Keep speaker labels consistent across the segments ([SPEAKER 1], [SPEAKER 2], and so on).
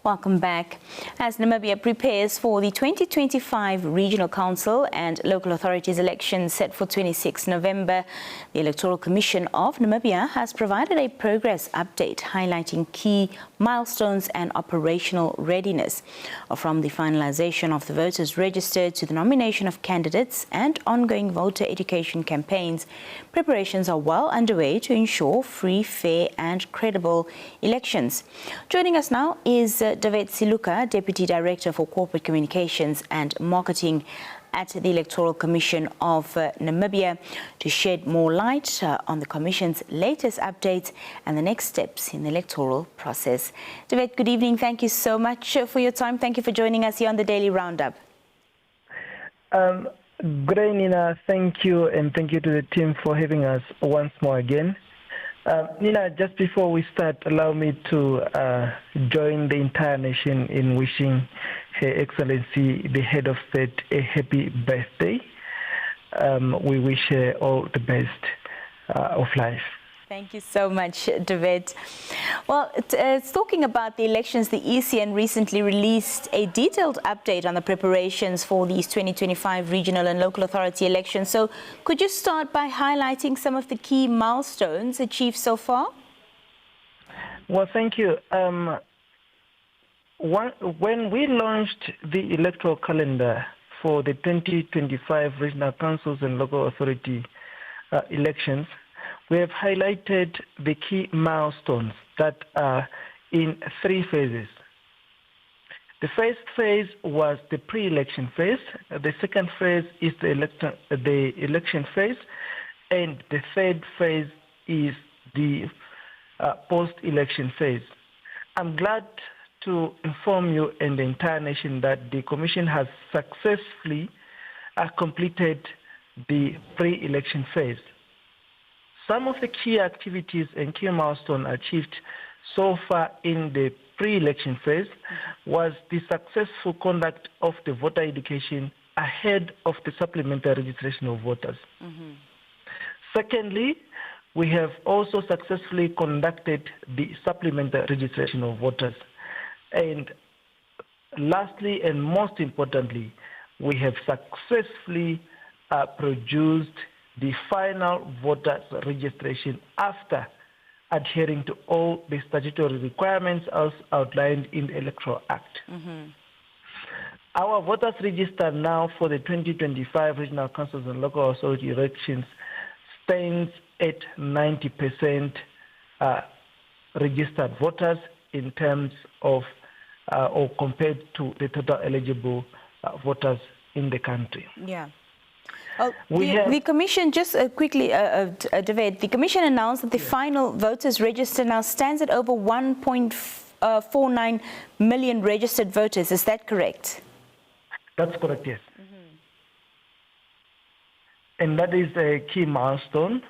[SPEAKER 1] Welcome back. As Namibia prepares for the 2025 Regional Council and Local Authorities elections set for 26 November, the Electoral Commission of Namibia has provided a progress update highlighting key milestones and operational readiness. From the finalization of the voters register to the nomination of candidates and ongoing voter education campaigns, preparations are well underway to ensure free, fair and credible elections. Joining us now is David Siluka, Deputy Director for Corporate Communications and Marketing at the Electoral Commission of Namibia, to shed more light on the Commission's latest updates and the next steps in the electoral process. David, good evening. Thank you so much for your time. Thank you for joining us here on the Daily Roundup.
[SPEAKER 2] Good day, Nina. Thank you, and thank you to the team for having us once more again. Nina, just before we start, allow me to join the entire nation in wishing Her Excellency, the Head of State, a happy birthday. We wish her all the best of life.
[SPEAKER 1] Thank you so much, David. Well, talking about the elections, the ECN recently released a detailed update on the preparations for these 2025 regional and local authority elections. So could you start by highlighting some of the key milestones achieved so far?
[SPEAKER 2] Well, thank you. When we launched the electoral calendar for the 2025 regional councils and local authority elections, we have highlighted the key milestones that are in 3 phases. The first phase was the pre-election phase. The second phase is the election phase. And the third phase is the post-election phase. I'm glad to inform you and the entire nation that the Commission has successfully completed the pre-election phase. Some of the key activities and key milestones achieved so far in the pre-election phase was the successful conduct of the voter education ahead of the supplementary registration of voters. Secondly, we have also successfully conducted the supplementary registration of voters. And lastly, and most importantly, we have successfully produced the final voters registration after adhering to all the statutory requirements as outlined in the Electoral Act. Our voters register now for the 2025 regional councils and local authority elections stands at 90% registered voters in terms of or compared to the total eligible voters in the country.
[SPEAKER 1] Yeah. The Commission, just quickly, David, the Commission announced that the final voters register now stands at over 1.49 million registered voters. Is that correct?
[SPEAKER 2] That's correct, yes. And that is a key milestone.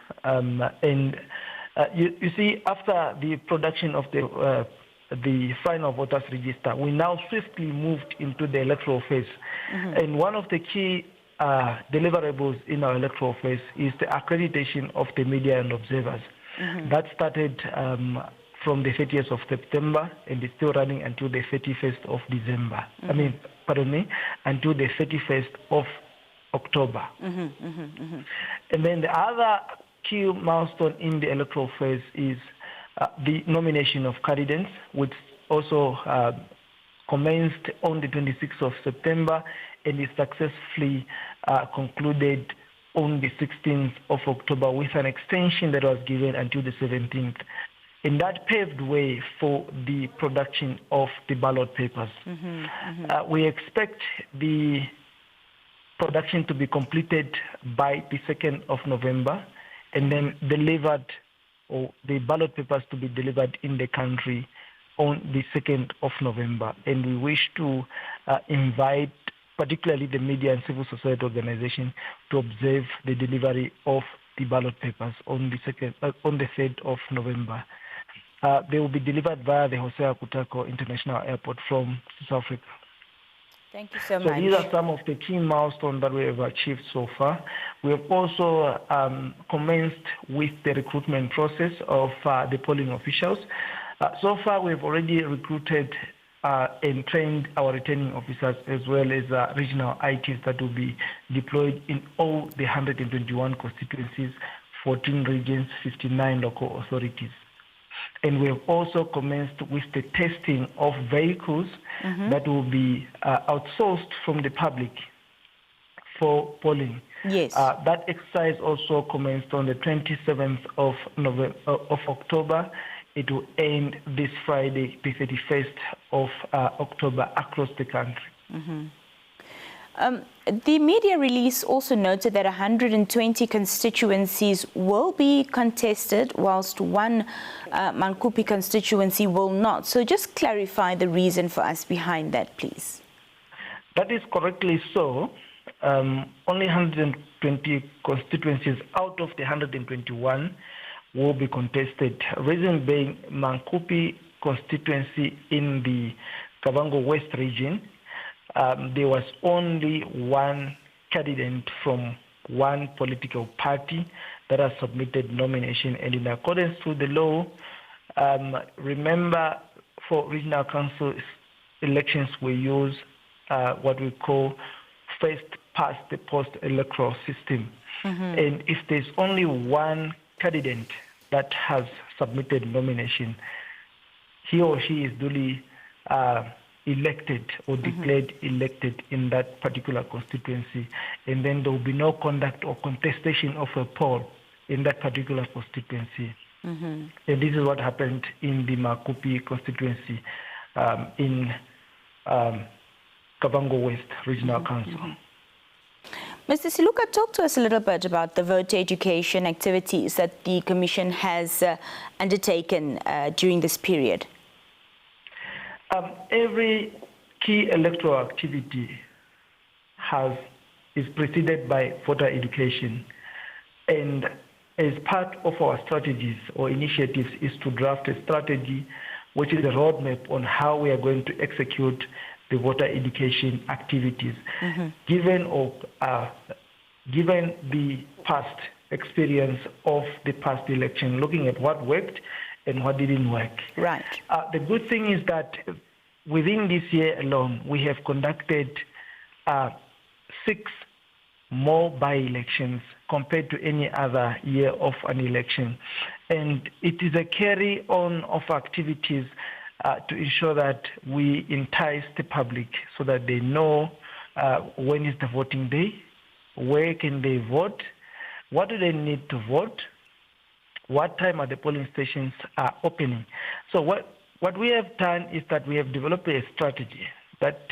[SPEAKER 2] You see, after the production of the final voters register, we now swiftly moved into the electoral phase. And one of the key deliverables in our electoral phase is the accreditation of the media and observers. That started from the 30th of September and is still running until the 31st of December. Until the 31st of October. And then the other key milestone in the electoral phase is the nomination of candidates, which also commenced on the 26th of September and is successfully concluded on the 16th of October with an extension that was given until the 17th. And that paved way for the production of the ballot papers. We expect the production to be completed by the 2nd of November and then delivered, or the ballot papers to be delivered in the country on the 2nd of November. And we wish to invite particularly the media and civil society organizations to observe the delivery of the ballot papers on the 3rd of November. They will be delivered via the Hosea Kutako International Airport from South Africa.
[SPEAKER 1] Thank you so much.
[SPEAKER 2] So these are some of the key milestones that we have achieved so far. We have also commenced with the recruitment process of the polling officials. So far, we've already recruited and trained our returning officers as well as regional ITs that will be deployed in all the 121 constituencies, 14 regions, 59 local authorities. And we have also commenced with the testing of vehicles that will be outsourced from the public for polling.
[SPEAKER 1] Yes.
[SPEAKER 2] That exercise also commenced on the 27th of October. It will end this Friday, the 31st of October, across the country.
[SPEAKER 1] The media release also noted that 120 constituencies will be contested, whilst one Mankupi constituency will not. So just clarify the reason for us behind that, please.
[SPEAKER 2] That is correctly so. Only 120 constituencies out of the 121 will be contested. Reason being, Mankupi constituency in the Kavango West region, there was only one candidate from one political party that has submitted nomination, and in accordance with the law, remember, for regional council elections we use what we call first past the post electoral system. And if there's only one candidate that has submitted nomination, he or she is duly elected or declared elected in that particular constituency, and then there will be no conduct or contestation of a poll in that particular constituency. And this is what happened in the Mankupi constituency in Kavango West Regional Council.
[SPEAKER 1] Mr. Siluka, talk to us a little bit about the voter education activities that the Commission has undertaken during this period.
[SPEAKER 2] Every key electoral activity is preceded by voter education, and as part of our strategies or initiatives is to draft a strategy which is a roadmap on how we are going to execute the voter education activities, given the past experience of the past election, looking at what worked and what didn't work.
[SPEAKER 1] Right.
[SPEAKER 2] The good thing is that within this year alone, we have conducted 6 more by-elections compared to any other year of an election. And it is a carry-on of activities to ensure that we entice the public so that they know when is the voting day, where can they vote, what do they need to vote, what time are the polling stations opening. So what we have done is that we have developed a strategy that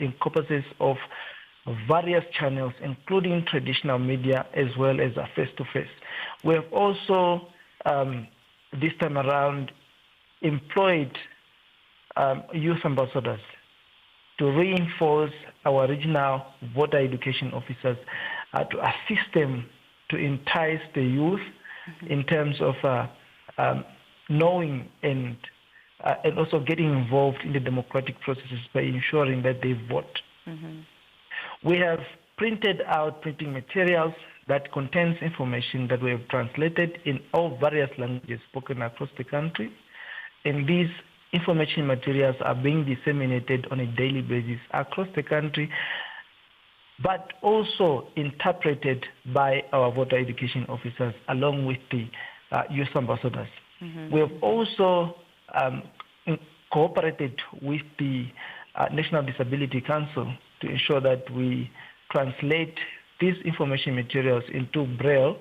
[SPEAKER 2] encompasses of various channels, including traditional media as well as face-to-face. We have also, this time around, employed youth ambassadors to reinforce our regional voter education officers to assist them to entice the youth in terms of knowing and also getting involved in the democratic processes by ensuring that they vote. We have printed out printing materials that contains information that we have translated in all various languages spoken across the country. And these information materials are being disseminated on a daily basis across the country, but also interpreted by our voter education officers along with the youth ambassadors. We have also cooperated with the National Disability Council to ensure that we translate these information materials into Braille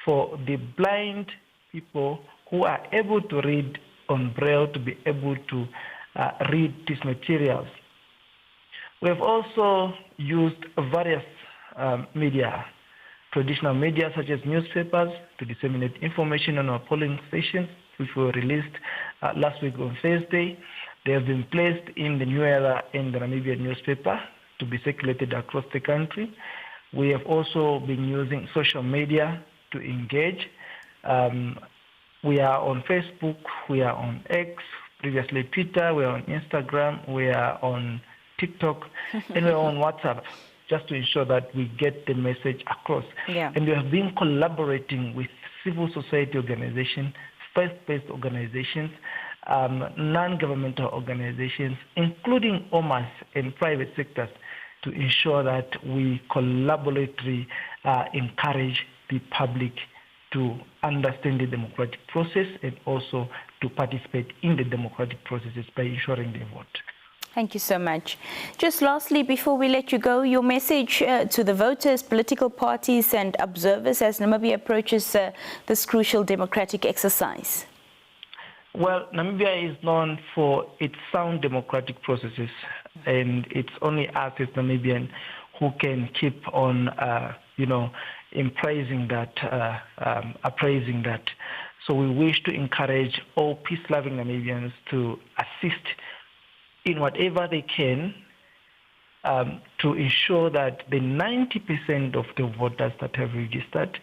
[SPEAKER 2] for the blind people who are able to read on Braille to be able to read these materials. We have also used various media, traditional media such as newspapers, to disseminate information on our polling stations, which were released last week on Thursday. They have been placed in the New Era and the Namibia newspaper to be circulated across the country. We have also been using social media to engage. We are on Facebook, we are on X, previously Twitter, we are on Instagram, we are on TikTok, and we are on WhatsApp, just to ensure that we get the message across. And we have been collaborating with civil society organizations, faith-based organizations, non-governmental organizations, including OMAS and private sectors, to ensure that we collaboratively encourage the public to understand the democratic process and also to participate in the democratic processes by ensuring they vote.
[SPEAKER 1] Thank you so much. Just lastly, before we let you go, your message to the voters, political parties and observers as Namibia approaches this crucial democratic exercise.
[SPEAKER 2] Well, Namibia is known for its sound democratic processes, and it's only us as Namibians who can keep on, appraising that. So we wish to encourage all peace-loving Namibians to assist in whatever they can to ensure that the 90% of the voters that have registered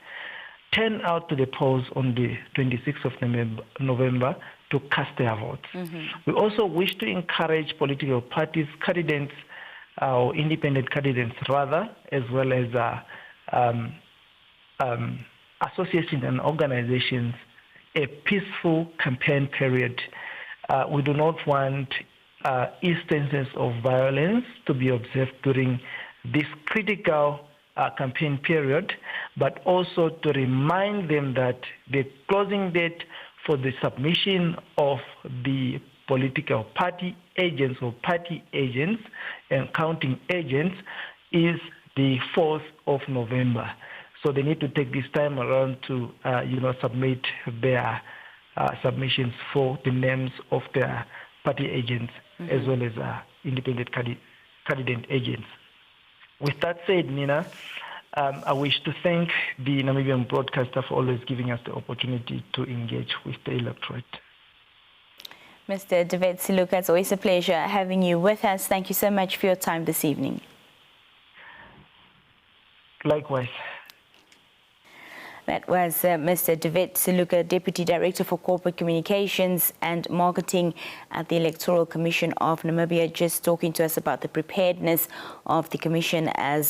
[SPEAKER 2] turn out to the polls on the 26th of November to cast their votes. Mm-hmm. We also wish to encourage political parties, candidates, or independent candidates rather, as well as associations and organizations, a peaceful campaign period. We do not want instances of violence to be observed during this critical campaign period, but also to remind them that the closing date for the submission of the political party agents or party agents and counting agents is the 4th of November. So they need to take this time around to, submit their submissions for the names of their party agents, mm-hmm. as well as independent candidate agents. With that said, Nina, I wish to thank the Namibian broadcaster for always giving us the opportunity to engage with the electorate.
[SPEAKER 1] Mr. David Siluka, it's always a pleasure having you with us. Thank you so much for your time this evening.
[SPEAKER 2] Likewise.
[SPEAKER 1] That was Mr. David Siluka, Deputy Director for Corporate Communications and Marketing at the Electoral Commission of Namibia, just talking to us about the preparedness of the Commission as